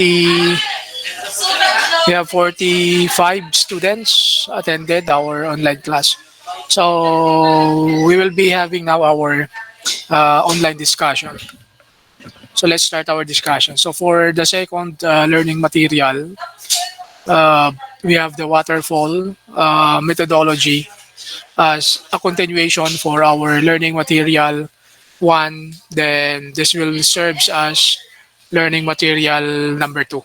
we have 45 students attended our online class. So we will be having now our online discussion. So let's start our discussion. So for the second learning material, uh, we have the waterfall methodology as a continuation for our learning material one. Then this will serve as learning material number two.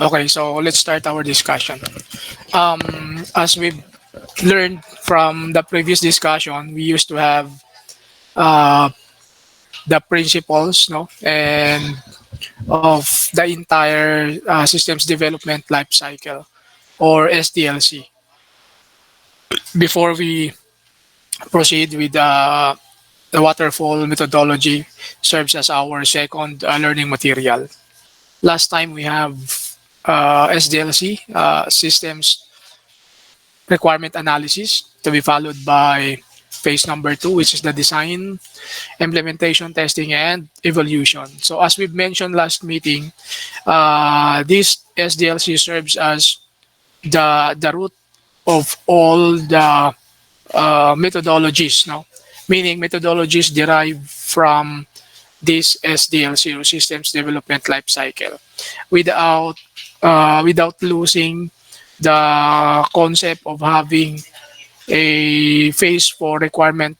Okay, so let's start our discussion. As we've learned from the previous discussion, we used to have uh, the principles, no, and of the entire systems development life cycle or SDLC. Before we proceed with the waterfall methodology, serves as our second learning material. Last time we have SDLC, systems requirement analysis, to be followed by phase number two, which is the design, implementation, testing, and evolution. So as we've mentioned last meeting, this SDLC serves as the root of all the methodologies, no? Meaning methodologies derived from this SDLC or Systems Development Life Cycle without without losing the concept of having a phase for requirement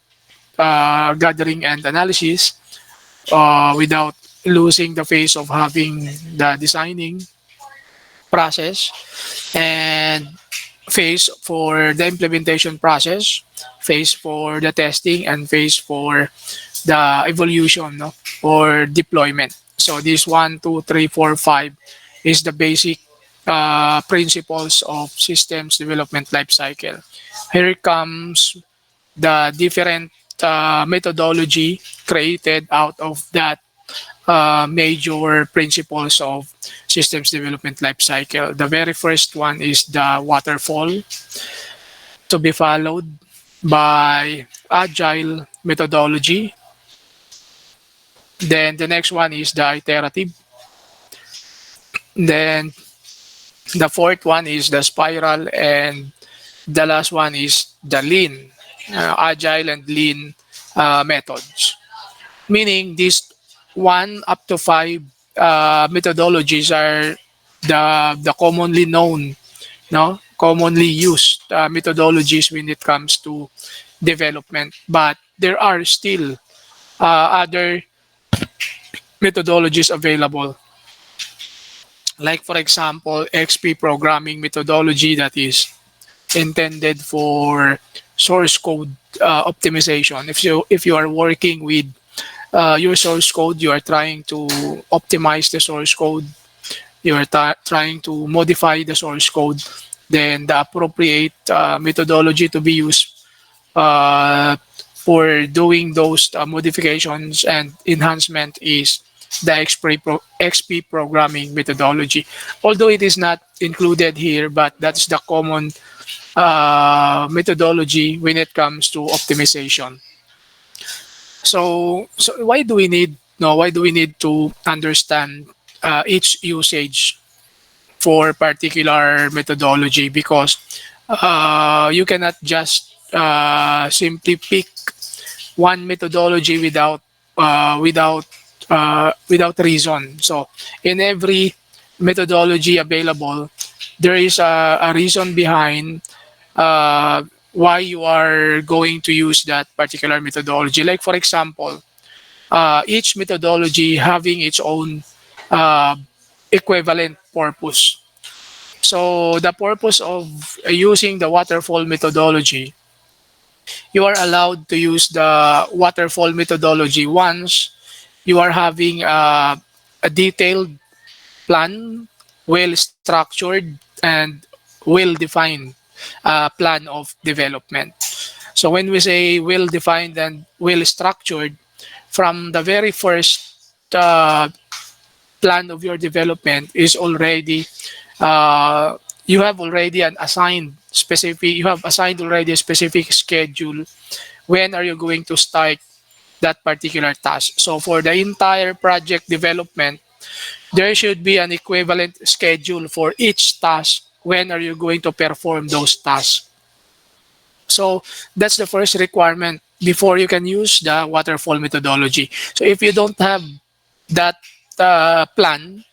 gathering and analysis, without losing the phase of having the designing process, and phase for the implementation process, phase for the testing, and phase for the evolution, no, or deployment. So this one, two, three, four, five is the basic principles of systems development lifecycle. Here comes the different methodology created out of that major principles of systems development lifecycle. The very first one is the waterfall, to be followed by agile methodology. Then the next one is the iterative. Then the fourth one is the spiral, and the last one is the lean, agile and lean methods. Meaning these one up to five methodologies are the commonly known, no, commonly used methodologies when it comes to development. But there are still other methodologies available, like for example XP programming methodology that is intended for source code optimization. If you are working with your source code, you are trying to optimize the source code you are trying to modify the source code, then the appropriate methodology to be used uh, for doing those modifications and enhancement is the XP programming methodology. Although it is not included here, but that's the common methodology when it comes to optimization. So why do we need no? Why do we need to understand each usage for particular methodology? Because you cannot just simply pick one methodology without reason. So in every methodology available, there is a reason behind uh, why you are going to use that particular methodology. Like for example, each methodology having its own uh, equivalent purpose. So the purpose of using the waterfall methodology, you are allowed to use the waterfall methodology once you are having a detailed plan, well structured, and well defined plan of development. So when we say well defined and well structured, from the very first plan of your development is already you have already an assigned specific you have assigned already a specific schedule when are you going to start that particular task. So for the entire project development, there should be an equivalent schedule for each task. When are you going to perform those tasks? So that's the first requirement before you can use the waterfall methodology. So if you don't have that plan,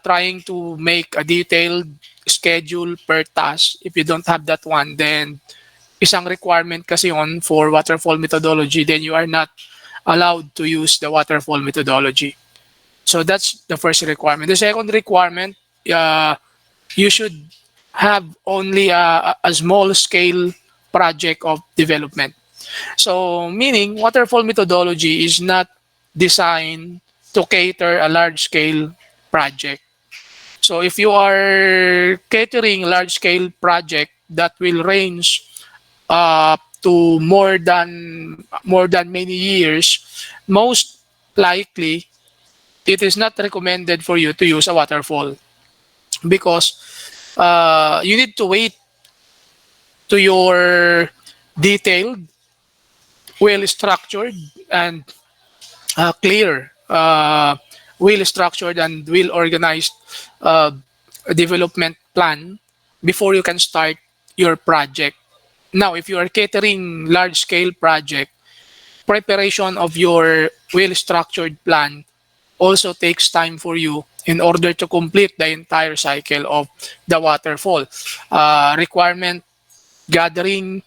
trying to make a detailed schedule per task, if you don't have that one, then isang requirement kasi on for waterfall methodology, then you are not allowed to use the waterfall methodology. So that's the first requirement. The second requirement, uh, you should have only a small scale project of development. So meaning waterfall methodology is not designed to cater a large scale project. So if you are catering large scale project that will range to more than many years, most likely it is not recommended for you to use a waterfall because you need to wait to your detailed, well structured, and clear, well structured and well organized uh, development plan before you can start your project. Now, if you are catering large scale project, preparation of your well structured plan also takes time for you in order to complete the entire cycle of the waterfall. Requirement gathering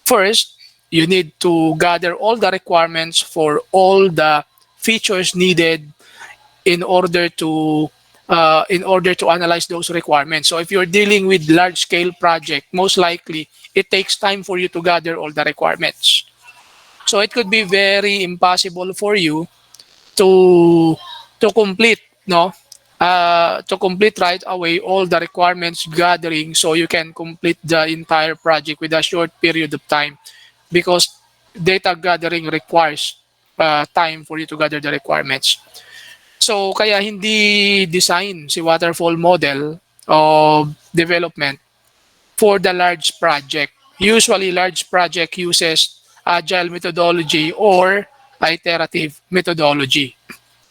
first, you need to gather all the requirements for all the features needed in order to analyze those requirements. So if you're dealing with large scale project, most likely it takes time for you to gather all the requirements. So it could be very impossible for you to to complete no to complete right away all the requirements gathering so you can complete the entire project with a short period of time because data gathering requires time for you to gather the requirements. So kaya hindi design si waterfall model of development for the large project. Usually large project uses agile methodology or iterative methodology.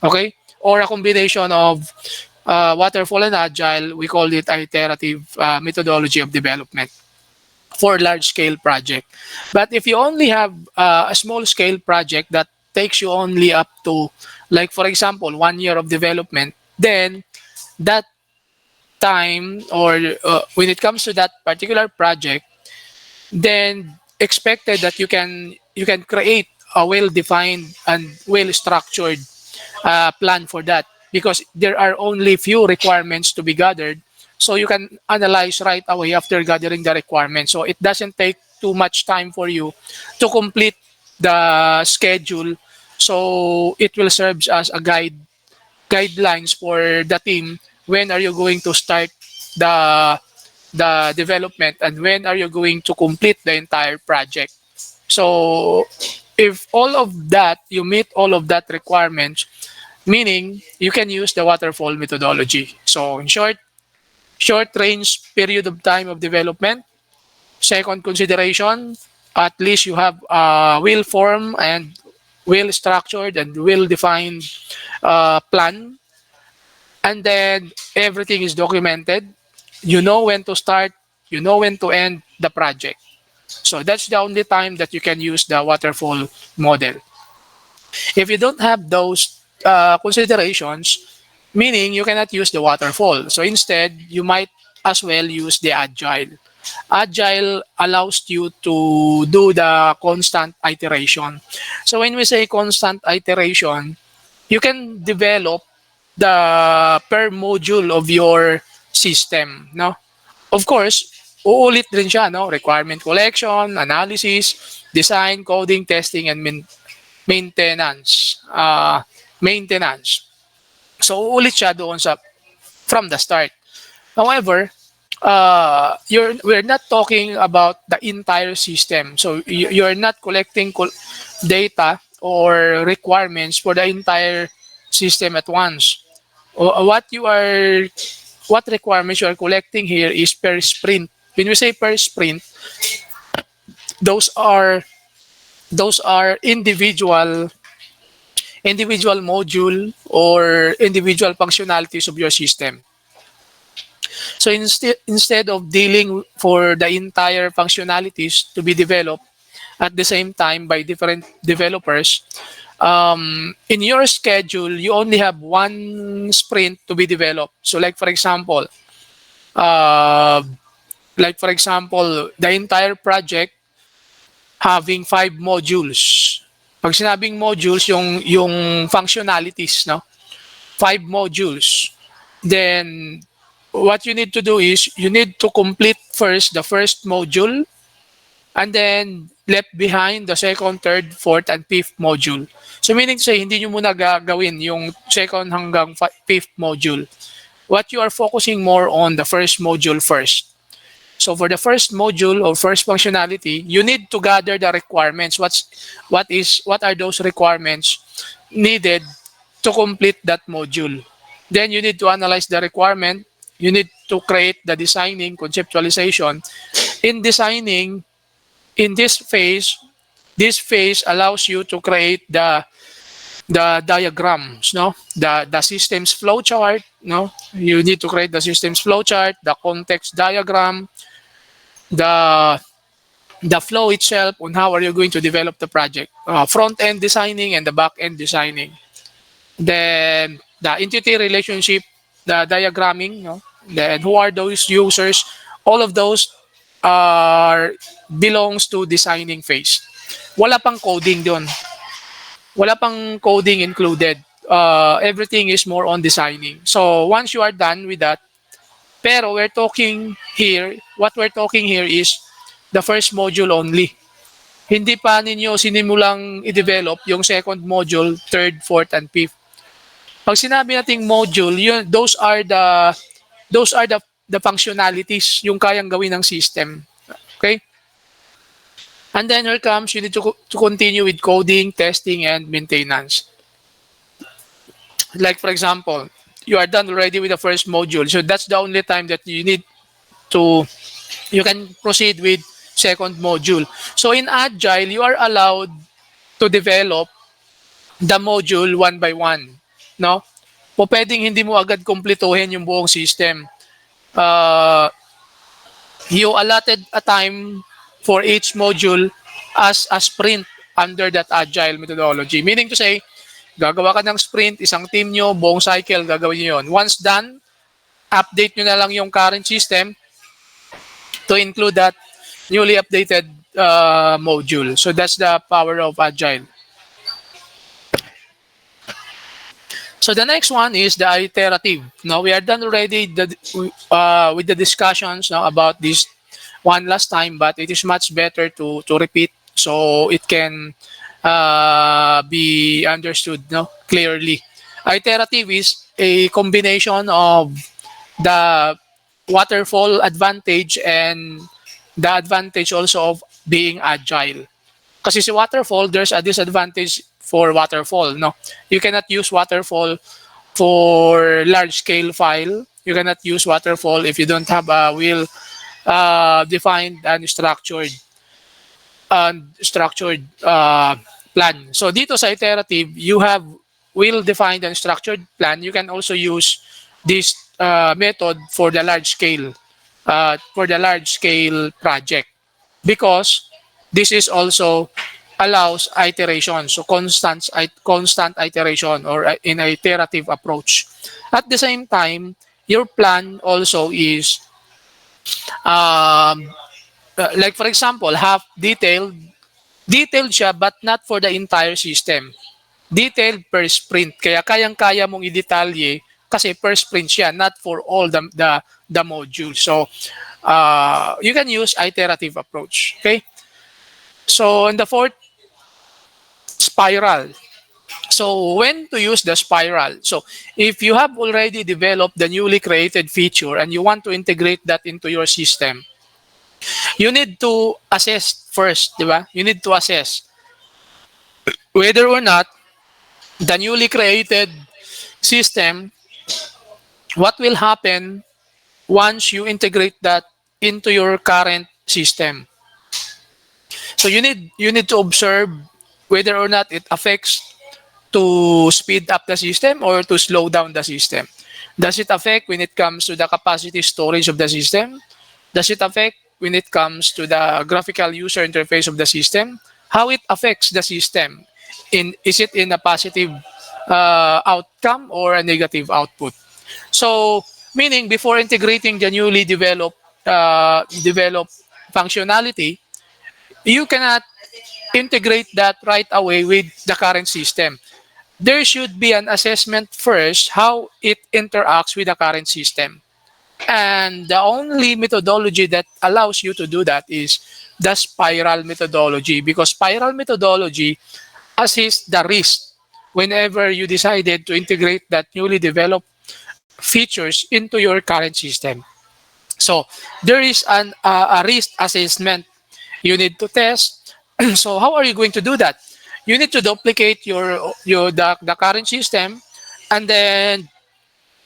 Okay? Or a combination of waterfall and agile, we call it iterative methodology of development for large scale project. But if you only have a small scale project that takes you only up to, like for example, 1 year of development, then that time or when it comes to that particular project, then expected that you can create a well defined and well structured plan for that because there are only few requirements to be gathered, so you can analyze right away after gathering the requirements, so it doesn't take too much time for you to complete the schedule, so it will serve as a guidelines for the team when are you going to start the development, and when are you going to complete the entire project. So if all of that, you meet all of that requirements, meaning you can use the waterfall methodology. So in short, short range period of time of development. Second consideration, at least you have well formed and well structured and well defined plan, and then everything is documented. You know when to start, you know when to end the project. So that's the only time that you can use the waterfall model. If you don't have those considerations, meaning you cannot use the waterfall. So instead, you might as well use the agile. Agile allows you to do the constant iteration. So when we say constant iteration, you can develop the per module of your system, no? Of course, uulit din siya, no? Requirement collection, analysis, design, coding, testing, and maintenance. Maintenance. So uulit siya doon sa from the start. However, we're not talking about the entire system. So you're not collecting data or requirements for the entire system at once. What you are, what requirements you are collecting here is per sprint. When we say per sprint, those are individual module or individual functionalities of your system. So instead of dealing for the entire functionalities to be developed at the same time by different developers, in your schedule, you only have one sprint to be developed. So uh, like for example, the entire project having 5 modules. Pag sinabing modules, yung functionalities, no? 5 modules. Then what you need to do is you need to complete first the first module, and then left behind the second, third, fourth, and fifth module. So meaning to say, hindi nyo muna gagawin yung second hanggang fifth module. What you are focusing more on the first module first. So for the first module or first functionality, you need to gather the requirements. What are those requirements needed to complete that module? Then you need to analyze the requirement. You need to create the designing, conceptualization. In designing, in this phase allows you to create the diagrams, no? The systems flow chart, no? You need to create the systems flow chart, the context diagram, the flow itself on how are you going to develop the project, front end designing and the back end designing. Then the entity relationship, the diagramming, no? Then who are those users? All of those are belongs to designing phase. Wala pang coding doon. Wala pang coding included. Everything is more on designing. So once you are done with that, pero what we're talking here is the first module only. Hindi pa ninyo sinimulang i-develop yung second module, third, fourth, and fifth. Pag sinabi nating module, those are the functionalities yung kayang gawin ng system. Okay? And then here comes, you need to continue with coding, testing, and maintenance. Like for example, you are done already with the first module. So that's the only time that you can proceed with second module. So in Agile, you are allowed to develop the module one by one. No? Po pwedeng hindi mo agad kumpletuhin yung buong system. You allotted a time for each module as a sprint under that agile methodology. Meaning to say, gagawa ka ng sprint, isang team nyo, buong cycle, gagawin nyo yun. Once done, update nyo na lang yung current system to include that newly updated module. So that's the power of agile. So the next one is the iterative. Now we are done already with the discussions now about this one last time, but it is much better to repeat so it can be understood, no, clearly. Iterative is a combination of the waterfall advantage and the advantage also of being agile. Kasi si waterfall, there's a disadvantage for waterfall, no? You cannot use waterfall for large scale file. You cannot use waterfall if you don't have a well defined and structured plan. So dito sa iterative, you have well defined and structured plan. You can also use this method for the large scale project, because this is also allows iteration, so constant iteration, or in a iterative approach. At the same time, your plan also is um, like for example, half detailed siya but not for the entire system. Detailed per sprint, kaya kayang-kaya mong i-detalye kasi per sprint siya, not for all the modules. So you can use iterative approach. Okay, so in the fourth, spiral. So when to use the spiral? So if you have already developed the newly created feature and you want to integrate that into your system, you need to assess first, di ba? You need to assess whether or not the newly created system, what will happen once you integrate that into your current system. So you need to observe whether or not it affects to speed up the system or to slow down the system. Does it affect when it comes to the capacity storage of the system? Does it affect when it comes to the graphical user interface of the system? How it affects the system? Is it in a positive outcome or a negative output? So, meaning before integrating the newly developed functionality, you cannot integrate that right away with the current system. There should be an assessment first how it interacts with the current system. And the only methodology that allows you to do that is the spiral methodology, because spiral methodology assists the risk whenever you decided to integrate that newly developed features into your current system. So there is a risk assessment you need to test. So how are you going to do that? You need to duplicate the current system and then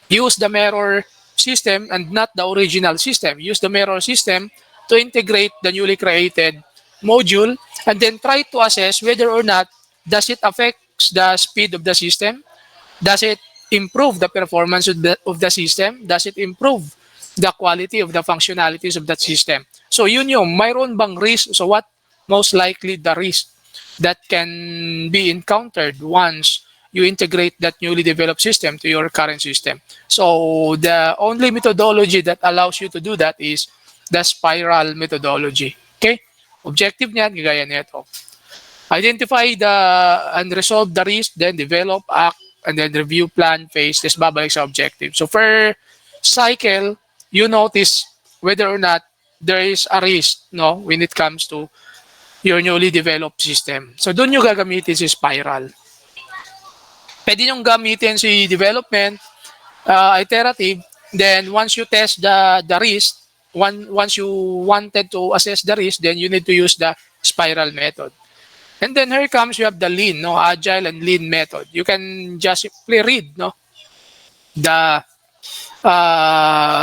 use the mirror system and not the original system. Use the mirror system to integrate the newly created module and then try to assess whether or not does it affect the speed of the system? Does it improve the performance of the system? Does it improve the quality of the functionalities of that system? So yun yung mayroon bang risk? So what most likely the risk that can be encountered once you integrate that newly developed system to your current system. So the only methodology that allows you to do that is the spiral methodology. Okay? Objective niyan, gaya nito. Identify and resolve the risk, then develop, act, and then review, plan, phase, test, babalik sa objective. So per cycle, you notice whether or not there is a risk, no, when it comes to your newly developed system. So doon nyo gagamitin si spiral. Pwede nyo gamitin si development, iterative, then once you test the risk, once you wanted to assess the risk, then you need to use the spiral method. And then here comes, you have the lean, no, agile and lean method. You can just simply read, no, the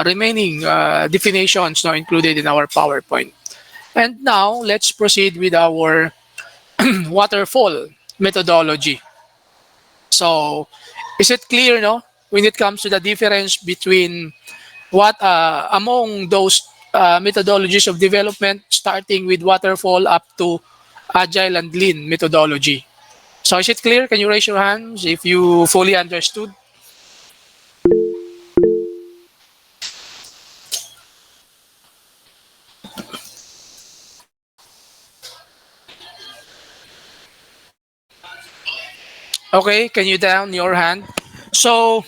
remaining definitions, no, included in our PowerPoint. And now let's proceed with our waterfall methodology. So is it clear, no, when it comes to the difference between what among those methodologies of development, starting with waterfall up to agile and lean methodology? So is it clear? Can you raise your hands if you fully understood? Okay, can you down your hand? So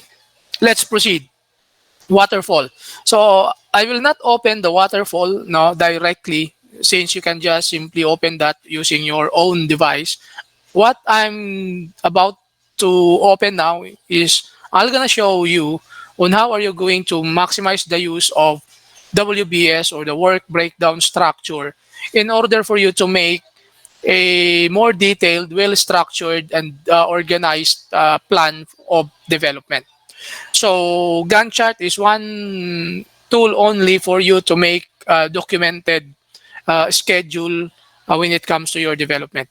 let's proceed. Waterfall. So I will not open the waterfall, no, directly, since you can just simply open that using your own device. What I'm about to open now is I'm gonna show you on how are you going to maximize the use of WBS, or the work breakdown structure, in order for you to make a more detailed, well structured, and organized plan of development. So Gantt chart is one tool only for you to make documented schedule when it comes to your development.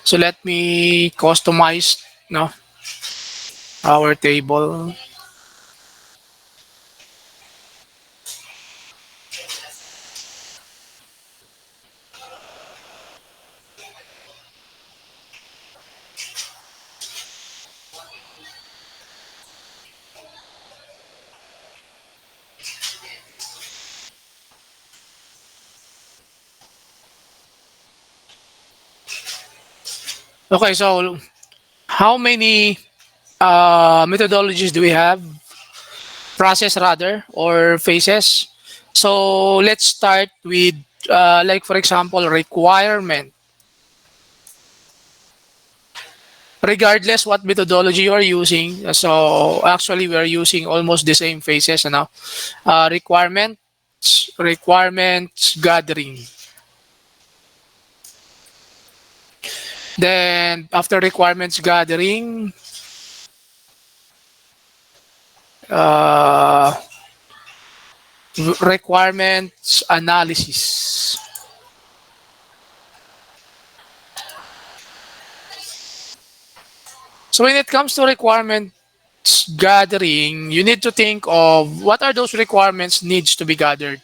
So let me customize, no, our table. Okay, so how many methodologies do we have? Process rather, or phases. So let's start with like for example, requirement. Regardless what methodology you are using, so actually we are using almost the same phases, you know. Requirements gathering. Then after requirements gathering, uh, requirements analysis. So when it comes to requirements gathering, you need to think of what are those requirements needs to be gathered.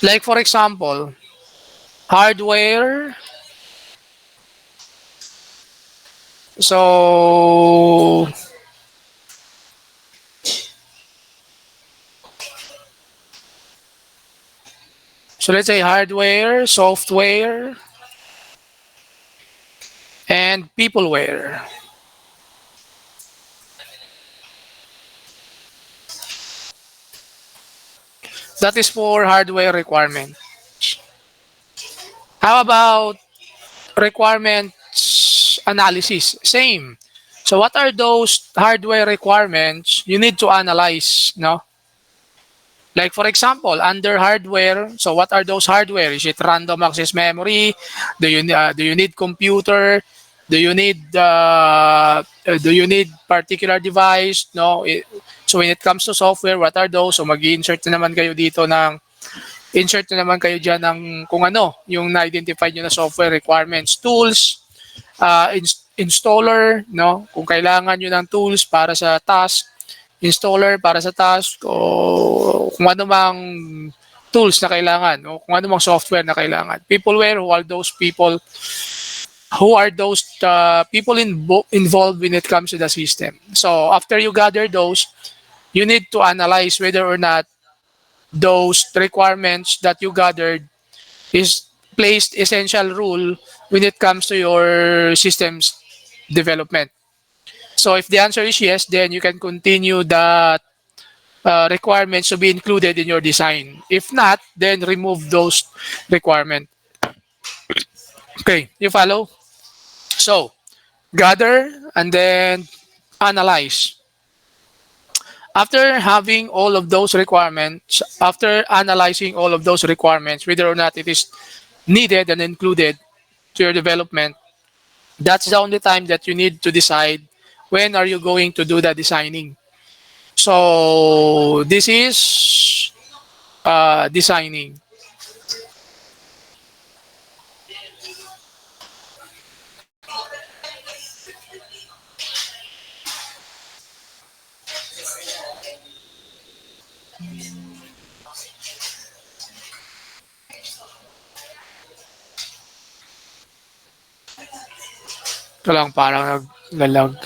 Like for example, hardware. So let's say hardware, software, and peopleware. That is for hardware requirement. How about requirements analysis? Same. So what are those hardware requirements you need to analyze, no? Like for example, under hardware, so what are those hardware? Is it random access memory? Do you need computer? Do you need particular device? No. So when it comes to software, what are those? So mag-insert na naman kayo dito ng insert na naman kayo diyan ng kung ano, yung na-identify niyo na software requirements, tools, installer, no? Kung kailangan niyo ng tools para sa task, installer para sa task, o kung ano mang tools na kailangan, o kung ano mang software na kailangan. Peopleware, who are those people involved when it comes to the system. So after you gather those, you need to analyze whether or not those requirements that you gathered is placed essential rule when it comes to your system's development. So if the answer is yes, then you can continue the requirements to be included in your design. If not, then remove those requirements. Okay, you follow? So gather and then analyze. After having all of those requirements, after analyzing all of those requirements, whether or not it is needed and included to your development, that's the only time that you need to decide when are you going to do the designing. So this is designing. Ito lang parang naglalag.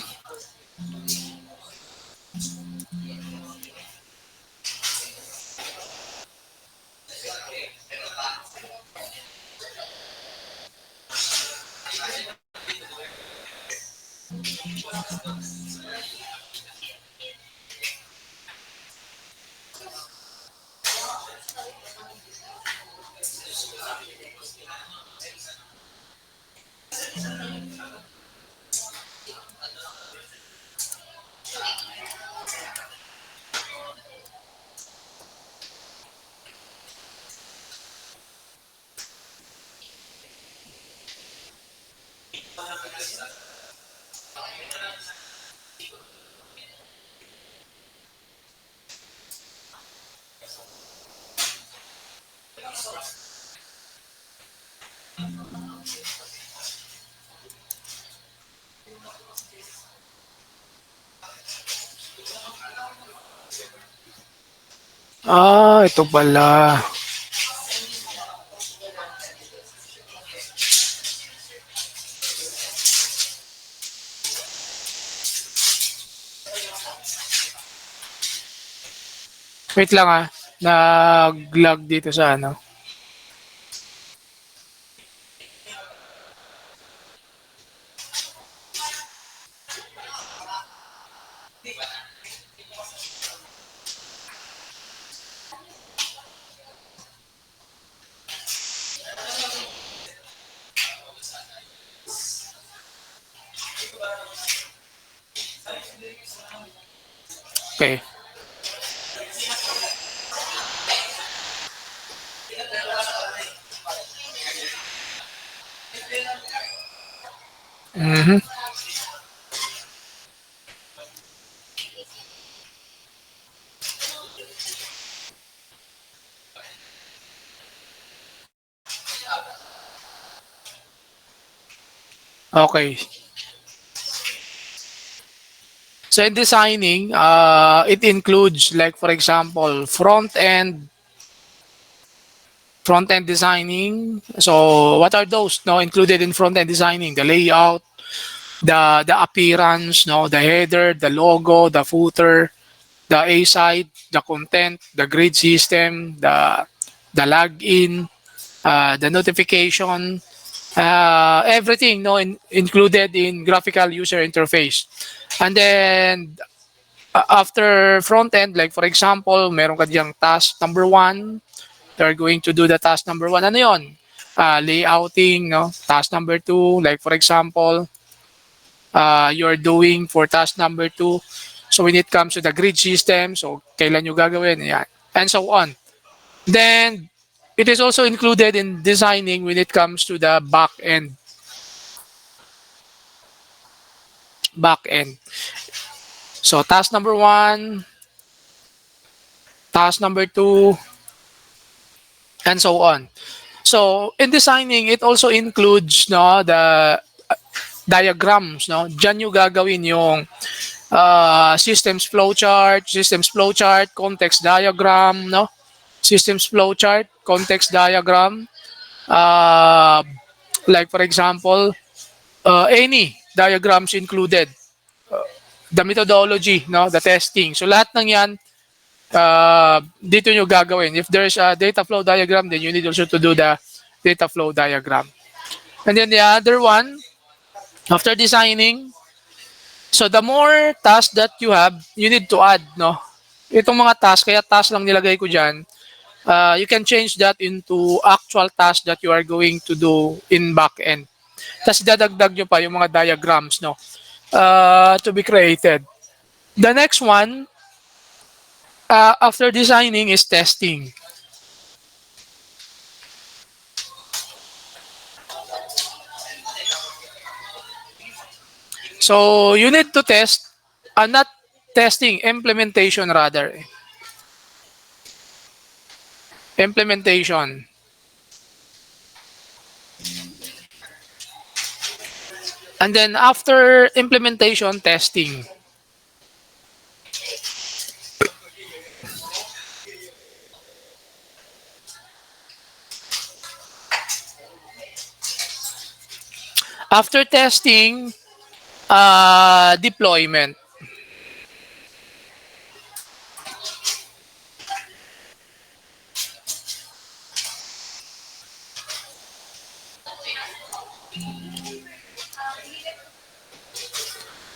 Ito pala. Wait lang nag-lag dito sa ano. Okay. Mhm. Okay. So in designing, it includes like for example, front end designing. So what are those no included in front end designing? The layout, the appearance, no, the header, the logo, the footer, the A side, the content, the grid system, the login, the notification, everything no included in graphical user interface. And then after front end, like for example, meron ka diyang task number one. They're going to do the task number one. Ano yon? Layouting, no? Task number two, like for example, you're doing for task number two. So when it comes to the grid system, so kailan nyo gagawin, yan. And so on. Then, it is also included in designing when it comes to the back end. Back end. So task number one, task number two, and so on. So in designing, it also includes no the diagrams, no. Diyan nyo gagawin yung systems flowchart, context diagram, no. Systems flowchart, context diagram, uh, like for example, any diagrams included, the methodology, no, the testing. So lahat ng 'yan dito nyo gagawin. If there's a data flow diagram, then you need also to do the data flow diagram. And then the other one, after designing, so the more tasks that you need to add, no? Itong mga tasks, kaya task lang nilagay ko dyan, you can change that into actual tasks that you are going to do in backend. Tapos dadagdag nyo pa yung mga diagrams, no? To be created. The next one, after designing is testing. So you need to test, not testing, implementation rather. Implementation. And then after implementation, testing. After testing, deployment.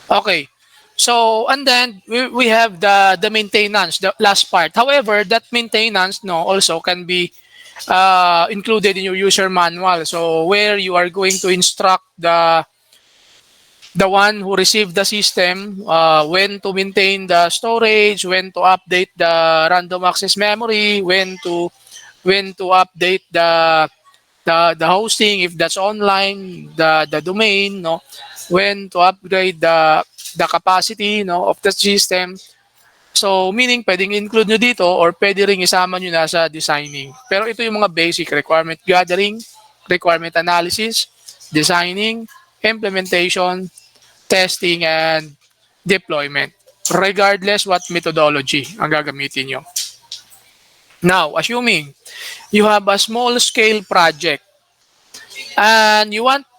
Okay. So, and then we have the maintenance, the last part. However, that maintenance no also can be included in your user manual. So where you are going to instruct the one who received the system when to maintain the storage, when to update the random access memory, when to update the hosting if that's online, the domain, no, when to upgrade the capacity no of the system. So meaning pwedeng include nyo dito or pwede ring isama nyo na sa designing. Pero ito yung mga basic requirement gathering, requirement analysis, designing, implementation, testing, and deployment. Regardless what methodology ang gagamitin nyo. Now, assuming you have a small scale project and you want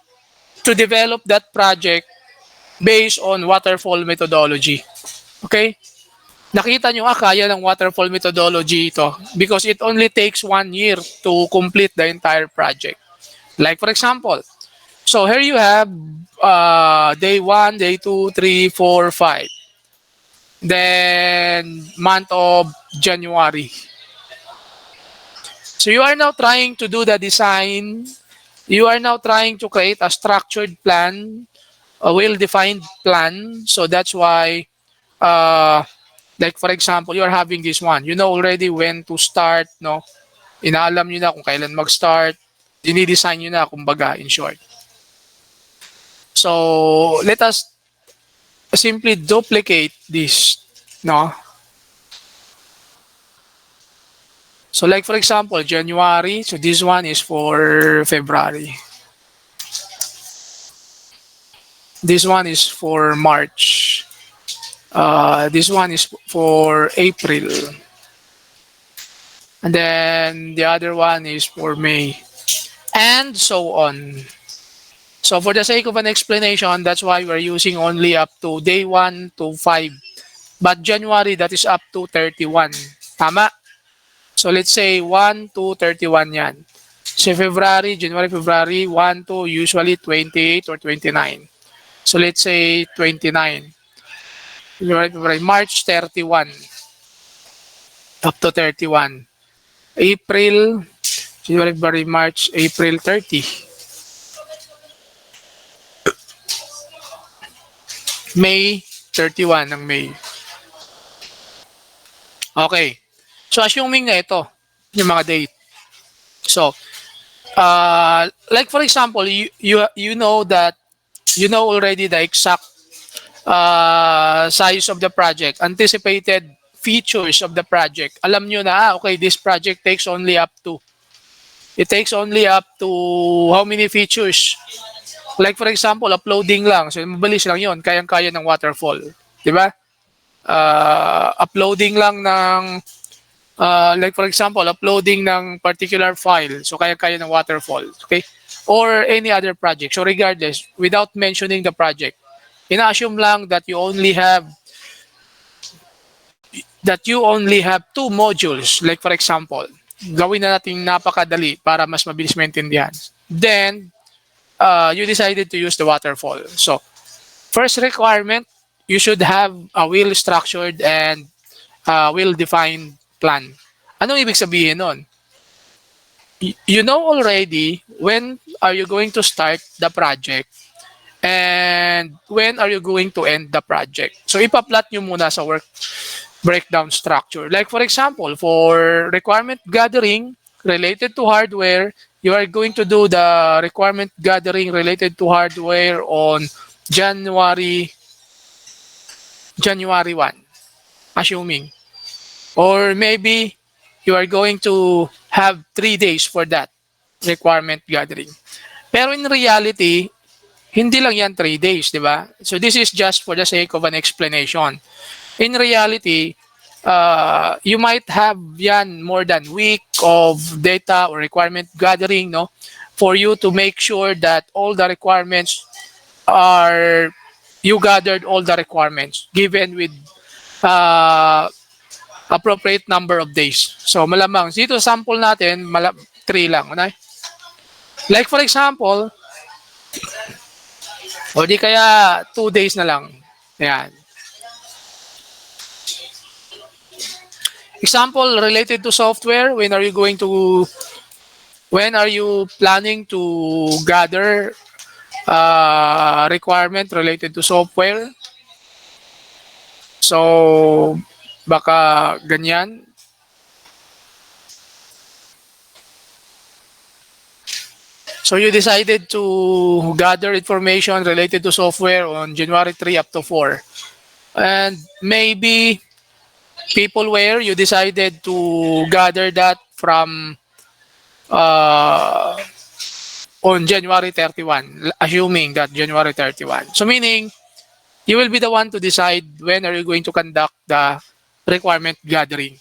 to develop that project based on waterfall methodology. Okay? Nakita nyo kaya ng waterfall methodology ito because it only takes 1 year to complete the entire project. Like for example, so here you have day 1, day 2, 3, 4, 5. Then month of January. So you are now trying to do the design. You are now trying to create a structured plan, a well-defined plan. So that's why, like for example, you are having this one. You know already when to start, no? Inaalam nyo na kung kailan mag-start. Dinidesign nyo na, kumbaga, in short. So let us simply duplicate this, no? So like for example, January. So this one is for February. This one is for March. This one is for April. And then the other one is for May. And so on. So for the sake of an explanation, that's why we're using only up to day 1 to 5. But January, that is up to 31. Tama? So let's say 1 to 31 yan. So February, January, February, 1 to usually 28 or 29. So let's say 29. January, February, March 31 up to 31. April, January, February, March, April 30. May 31 ng May. Okay. So assuming na ito, yung mga date. So, like for example, you know that you know already the exact size of the project, anticipated features of the project. Alam nyo na, okay, this project takes only up to, it takes only up to how many features? Like for example, uploading lang. So, mabilis lang yon, kayang-kaya ng waterfall. Di ba? Uploading lang ng, like for example, uploading ng particular file. So, kaya-kaya ng waterfall. Okay? Or any other project. So, regardless, without mentioning the project, ina-assume lang that you only have two modules. Like for example, gawin na natin napakadali para mas mabilis maintindihan. Then, you decided to use the waterfall. So, first requirement, you should have a well-structured and well-defined plan. Anong ibig sabihin nun? You know already when are you going to start the project and when are you going to end the project. So, ipa-plot nyo muna sa work breakdown structure. Like for example, for requirement gathering related to hardware, you are going to do the requirement gathering related to hardware on January 1, assuming. Or maybe you are going to have 3 days for that requirement gathering. Pero in reality, Hindi lang yan 3 days, di ba? So this is just for the sake of an explanation. In reality, you might have yan more than week of data or requirement gathering, no? For you to make sure that all the requirements are, you gathered all the requirements given with uh, appropriate number of days. So malamang dito sample natin 3 lang, okay? Like for example, o di kaya 2 days na lang. Ayan. Example related to software, when are you planning to gather requirement related to software? So baka ganyan. So you decided to gather information related to software on January 3 up to 4. And maybe peopleware, you decided to gather that from uh, on January 31, assuming that January 31. So meaning, you will be the one to decide when are you going to conduct the requirement gathering.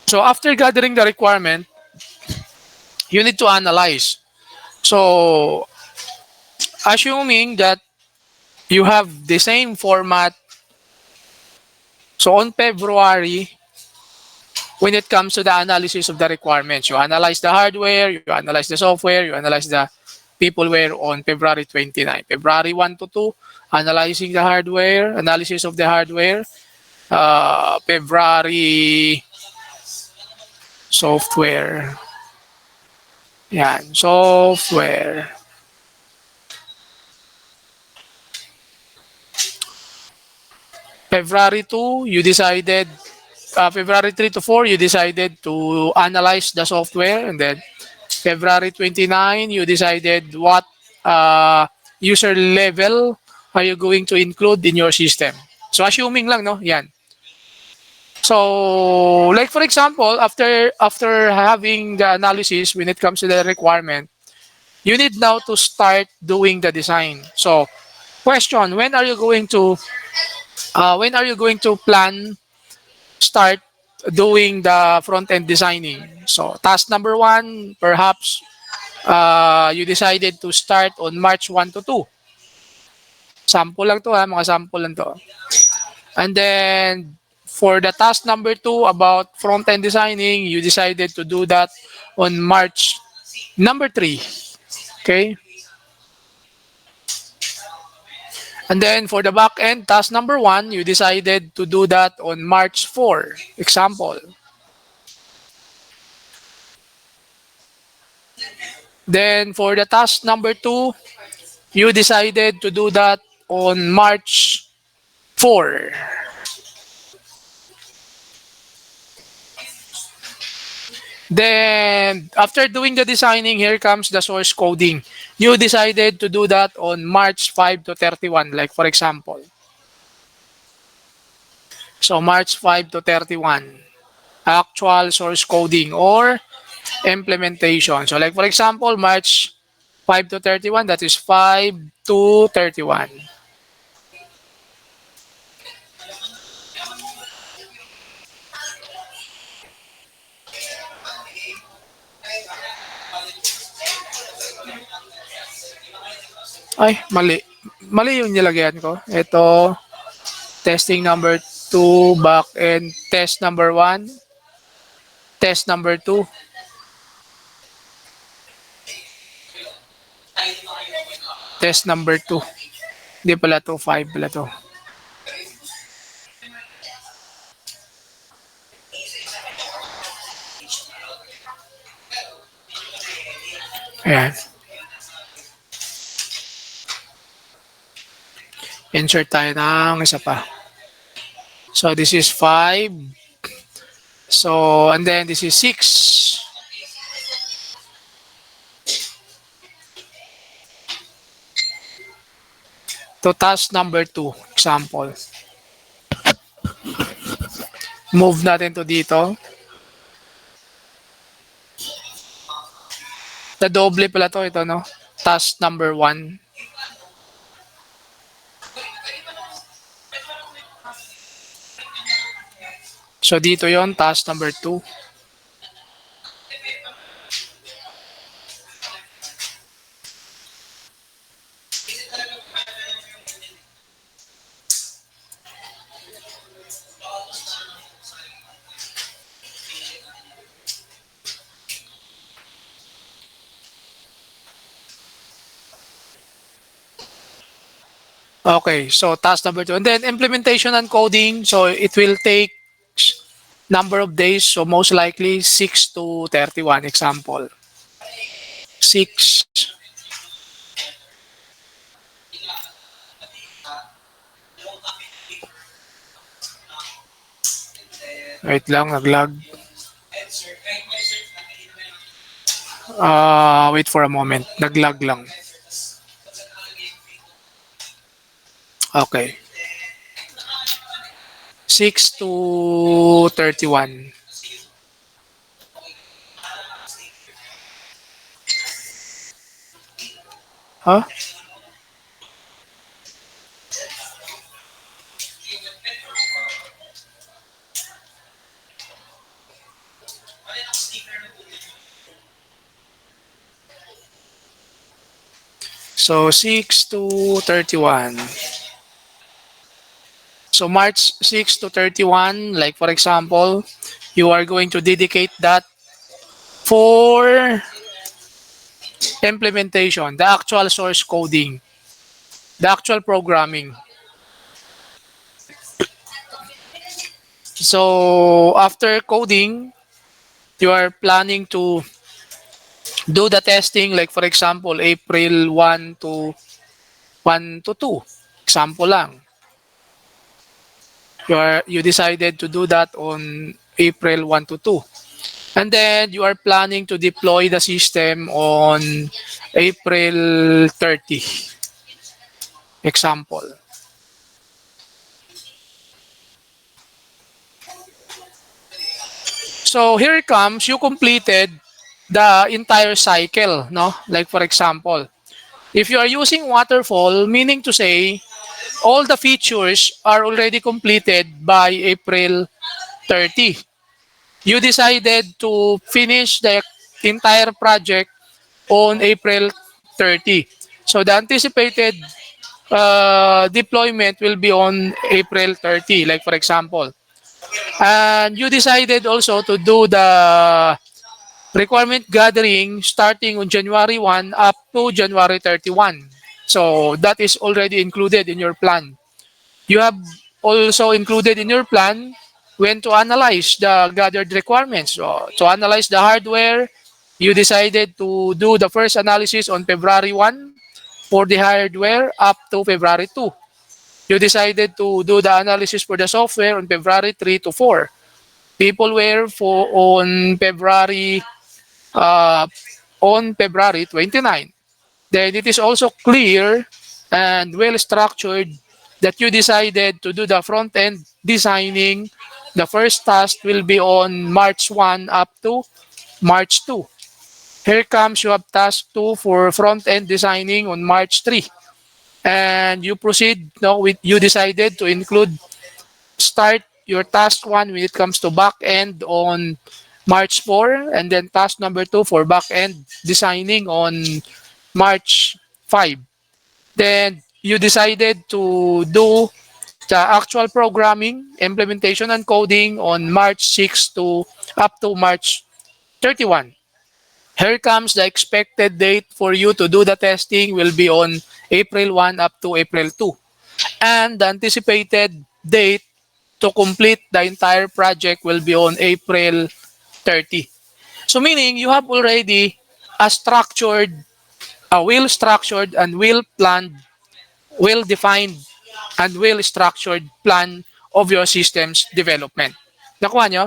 So after gathering the requirement, you need to analyze. So assuming that you have the same format, so on February, when it comes to the analysis of the requirements, you analyze the hardware, you analyze the software, you analyze the peopleware on February 29. February 1 to 2, analyzing the hardware, analysis of the hardware. February, software. Yan, software. February 2, you decided, February 3 to 4, you decided to analyze the software. And then February 29, you decided what user level are you going to include in your system. So assuming lang, no? Yan. So, like for example, after having the analysis when it comes to the requirement, you need now to start doing the design. So, question: when are you going to start doing the front end designing? So, task number 1, perhaps you decided to start on March 1 to 2. Sample lang to, ha, mga sample lang to. And then for the task number 2 about front end designing, you decided to do that on March number 3. Okay? And then for the back end, task number 1, you decided to do that on March 4. Example. Then for the task number 2, you decided to do that on March 4. Then, after doing the designing, here comes the source coding. You decided to do that on March 5 to 31, like for example. So, March 5 to 31, actual source coding or implementation. So, like for example, March 5 to 31, that is 5 to 31. Ay, mali. Mali yung nilagyan ko. Ito, testing number 2, back end, test number 1, test number 2. Test number 2. Hindi pala to, 5 pala to. Ayan. Insert tayo ng isa pa. So, this is 5. So, and then this is 6. To task number 2, example. Move natin to dito. Na doble pala to, ito, no? Task number 1. So dito yon task number 2. Okay, so task number 2. And then implementation and coding. So it will take number of days. So most likely 6 to 31 example. 6. Wait lang, naglag. Wait for a moment. Naglag lang. Okay. 6 to 31. Huh? So 6 to 31. So March 6 to 31, like for example, you are going to dedicate that for implementation, the actual source coding, the actual programming. So after coding, you are planning to do the testing, like for example, April 1 to 2. Example lang. You decided to do that on April 1 to 2. And then you are planning to deploy the system on April 30. Example. So here it comes, you completed the entire cycle, no? Like for example, if you are using waterfall, meaning to say all the features are already completed by April 30. You decided to finish the entire project on April 30. So the anticipated deployment will be on April 30, like for example. And you decided also to do the requirement gathering starting on January 1 up to January 31. So that is already included in your plan. You have also included in your plan when to analyze the gathered requirements. So to analyze the hardware, you decided to do the first analysis on February 1 for the hardware up to February 2. You decided to do the analysis for the software on February 3 to 4. People were for uh, on February 29. Then it is also clear and well structured that you decided to do the front end designing. The first task will be on March 1 up to March 2. Here comes you have task 2 for front end designing on March 3. And you proceed no with you decided to include start your task 1 when it comes to back end on March 4, and then task number 2 for back end designing on March 5. Then you decided to do the actual programming, implementation, and coding on March 6 to up to March 31. Here comes the expected date for you to do the testing will be on April 1 up to April 2. And the anticipated date to complete the entire project will be on April 30. So meaning you have already a structured, a well structured and well planned, well defined and well structured plan of your system's development. Nakuha nyo?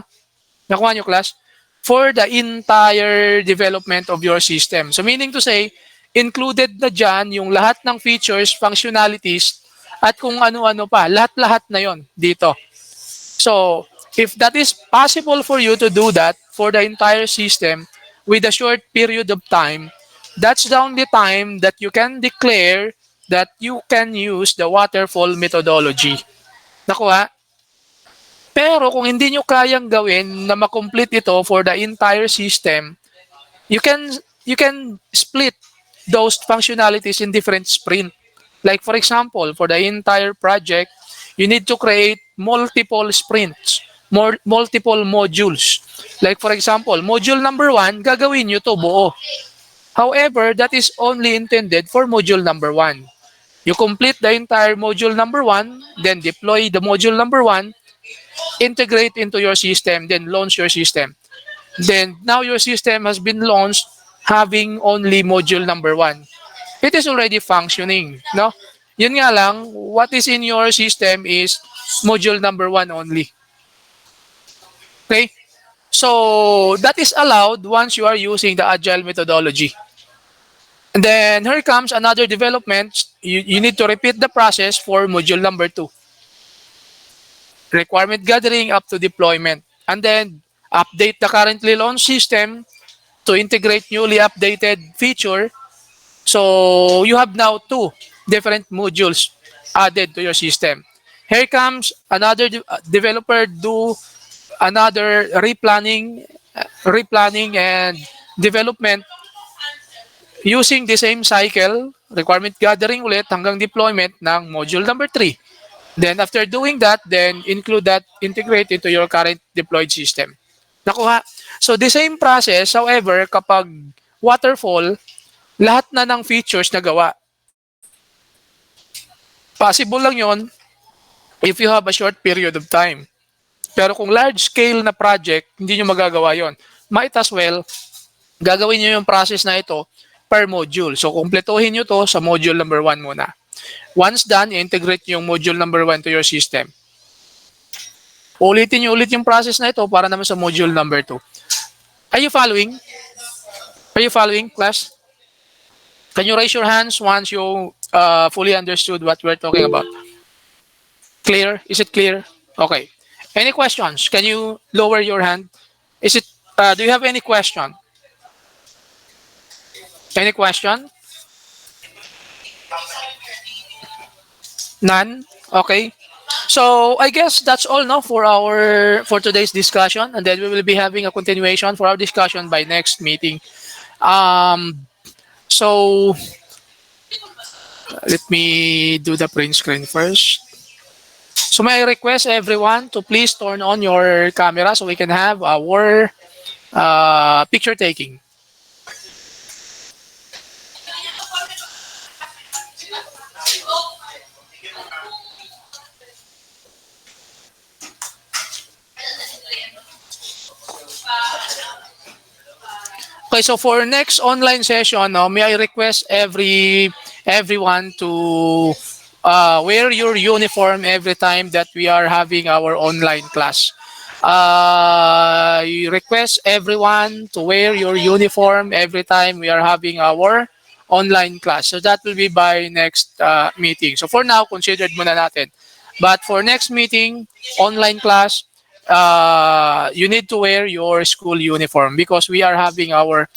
Nakuha nyo class? For the entire development of your system. So meaning to say, included na dyan yung lahat ng features, functionalities, at kung ano-ano pa. Lahat-lahat na yon dito. So, if that is possible for you to do that for the entire system with a short period of time, That's the only time that you can declare that you can use the waterfall methodology. Nakuha? Pero kung hindi nyo kayang gawin na makomplete ito for the entire system, you can you can split those functionalities in different sprint. Like for example, for the entire project, you need to create multiple sprints, more multiple modules. Like for example, module number 1, gagawin nyo to buo. However, that is only intended for module number 1. You complete the entire module number 1, then deploy the module number 1, integrate into your system, then launch your system. Then now your system has been launched having only module number 1. It is already functioning, no? Yun nga lang, what is in your system is module number 1 only. Okay? So that is allowed once you are using the agile methodology. And then here comes another development. You need to repeat the process for module number 2. Requirement gathering up to deployment. And then update the currently launched system to integrate newly updated feature. So you have now 2 different modules added to your system. Here comes another developer do another replanning and development using the same cycle, requirement gathering ulit hanggang deployment ng module number 3. Then after doing that, then include that, integrate into your current deployed system. Nakuha? So the same process, however, kapag waterfall, lahat na ng features na gawa. Possible lang yon if you have a short period of time. Pero kung large scale na project, hindi nyo magagawa yon. Might as well, gagawin nyo yung process na ito per module. So, kumpletuhin nyo to sa module number 1 muna. Once done, integrate yung module number 1 to your system. Ulitin nyo ulit yung process na ito para naman sa module number 2. Are you following? Are you following, class? Can you raise your hands once you fully understood what we're talking about? Clear? Is it clear? Okay. Any questions? Can you lower your hand? Is it? Do you have any question? Any question? None? Okay. So I guess that's all no for today's discussion, and then we will be having a continuation for our discussion by next meeting. So let me do the print screen first. So may I request everyone to please turn on your camera so we can have our picture taking. Okay, so for next online session, may I request everyone to wear your uniform every time that we are having our online class. You request everyone to wear your uniform every time we are having our online class. So that will be by next meeting. So for now, considered muna natin. But for next meeting, online class, you need to wear your school uniform because we are having our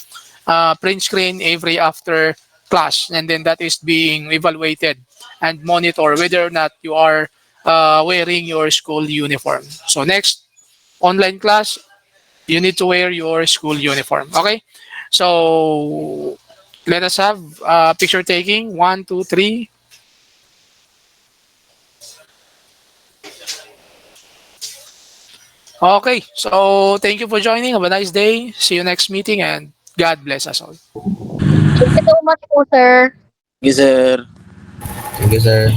print screen every after class, and then that is being evaluated and monitor whether or not you are wearing your school uniform. So next online class, you need to wear your school uniform. Okay, so let us have picture taking. 1, 2, 3. Okay, so thank you for joining. Have a nice day. See you next meeting, and God bless us all. Thank you so much po, sir. Thank you, sir. Thank you, sir.